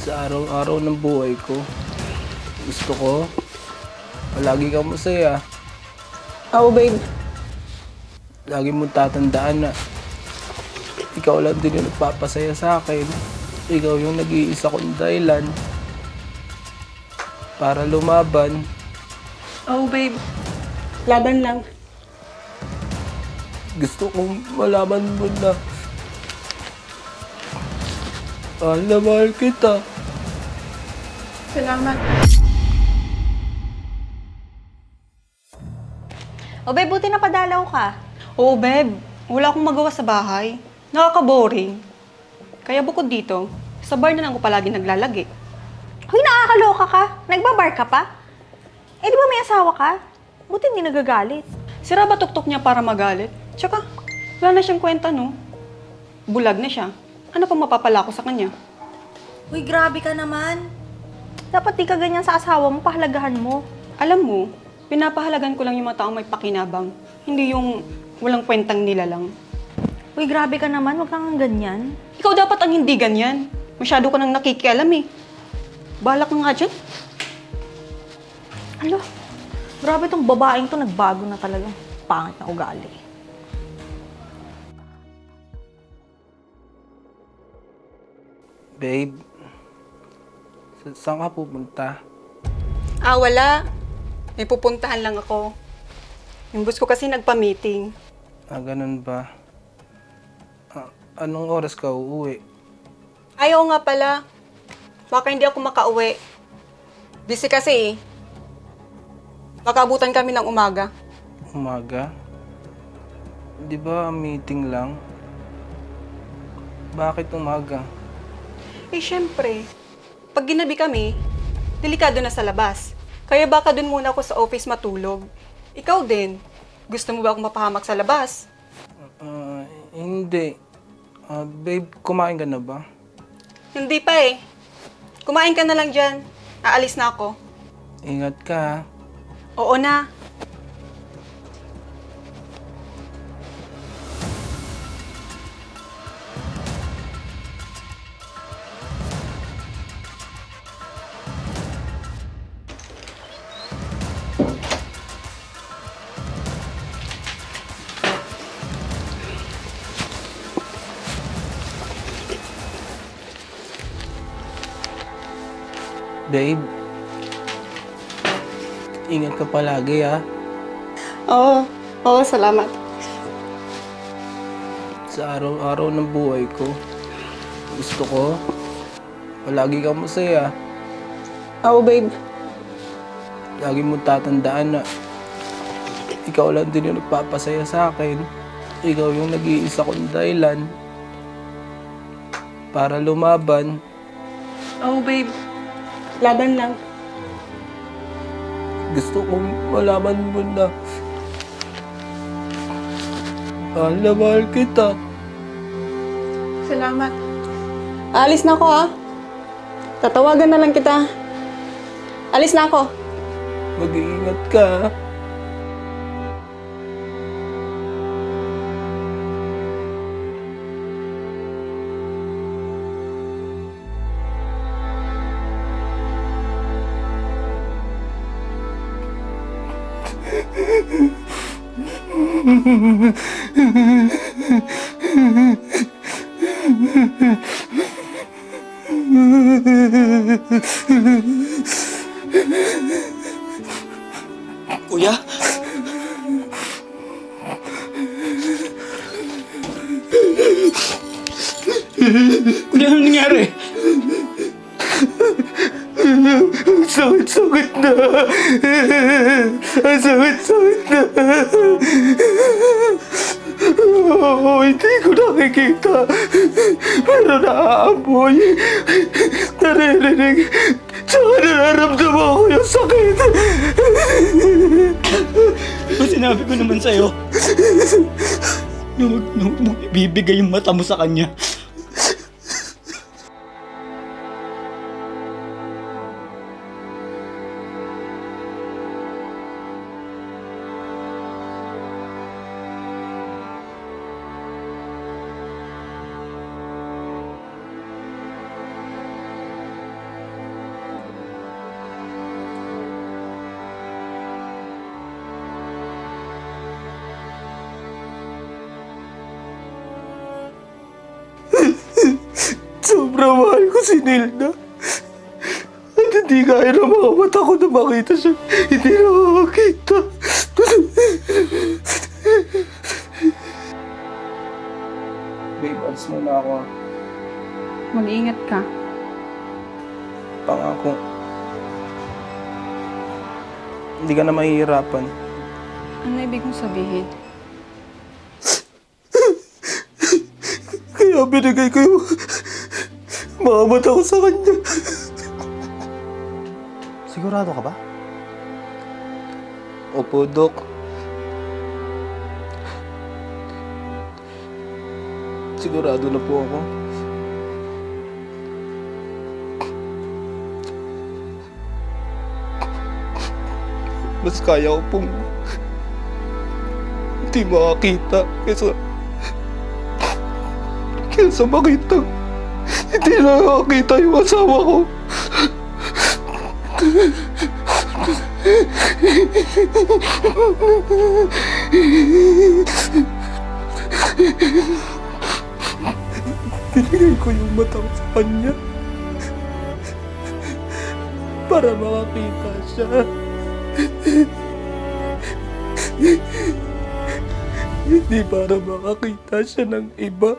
Sa araw-araw ng buhay ko, gusto ko palagi kang masaya. Oo, babe. Lagi mong tatandaan na ikaw lang din yung nagpapasaya sa akin. Ikaw yung nag-iisa kong dahilan para lumaban. Oo, babe. Laban lang. Gusto kong malaman mo na mahal na mahal kita. Salamat. O babe, buti na padalaw ka. Oo, babe. Wala akong magawa sa bahay. Nakaka-boring. Kaya bukod dito, sa bar na lang ako palagi naglalagi. Hoy, nakakaloka ka. Nagbabar ka pa? Eh, di ba may asawa ka? Buti hindi nagagalit. Sira ba tuktok niya para magalit? Tsaka, wala na siyang kwenta, no? Bulag na siya. Ano pa mapapala ko sa kanya? Uy, grabe ka naman. Dapat di ka ganyan sa asawa mo, pahalagahan mo. Alam mo, pinapahalagan ko lang yung mga taong may pakinabang. Hindi yung walang kwentang nilalang. Uy, grabe ka naman, wag kang ganyan. Ikaw dapat ang hindi ganyan. Masyado ka nang nakikialam eh. Balak ka nga dyan. Alo, grabe tong babaeng to, nagbago na talaga. Pangit na ugali. Babe, saan ka pupunta? Wala. May pupuntahan lang ako. Yung boss ko kasi nagpa-meeting. Ganun ba? Anong oras ka uuwi? Ayaw nga pala. Baka hindi ako makauwi. Busy kasi eh. Baka abutan kami ng umaga. Umaga? Di ba meeting lang? Bakit umaga? Eh syempre, pag ginabi kami, delikado na sa labas. Kaya baka dun muna ako sa office matulog. Ikaw din. Gusto mo ba akong mapahamak sa labas? Hindi. Babe, kumain ka na ba? Hindi pa eh. Kumain ka na lang dyan. Aalis na ako. Ingat ka, ha? Oo na. Babe, ingat ka palagi, ha? Oo, salamat. Sa araw-araw ng buhay ko, gusto ko palagi kang masaya. Oo, babe. Lagi mong tatandaan na ikaw lang din yung nagpapasaya sa akin. Ikaw yung nag-iisa kong dahilan para lumaban. Oo, babe. Laban lang. Gusto kong malaman mo na mahal na mahal kita. Salamat. Alis na ako, ha? Tatawagan na lang kita. Alis na ako. Mag-iingat ka, ha? Kuya? Kuya, anong nangyari? Ang sakit-sakit na. Ang sakit-sakit na. Hindi ko nakikita. Pero naaamoy. Naririnig. Tsaka nararamdaman ko yung sakit. Sinabi ko naman sa'yo. Huwag mo ibibigay yung mata mo sa kanya. na mahal ko si Nilda. At hindi kaya ng mga mata ko na makita siya. Hindi nakakakita. Babe, alis muna ako. Mag-iingat ka. Pangako. Hindi ka na mahihirapan. Ano ibig mong sabihin? Kaya binigay ko yung mga mata ko sa kanya. Sigurado ka ba? Opo, Dok. Sigurado na po ako. Mas kaya ko pong hindi makakita kaysa makita. Hindi nakakita yung asawa ko. Binigay ko yung mata ko sa kanya para makakita siya. Hindi para makakita siya ng iba.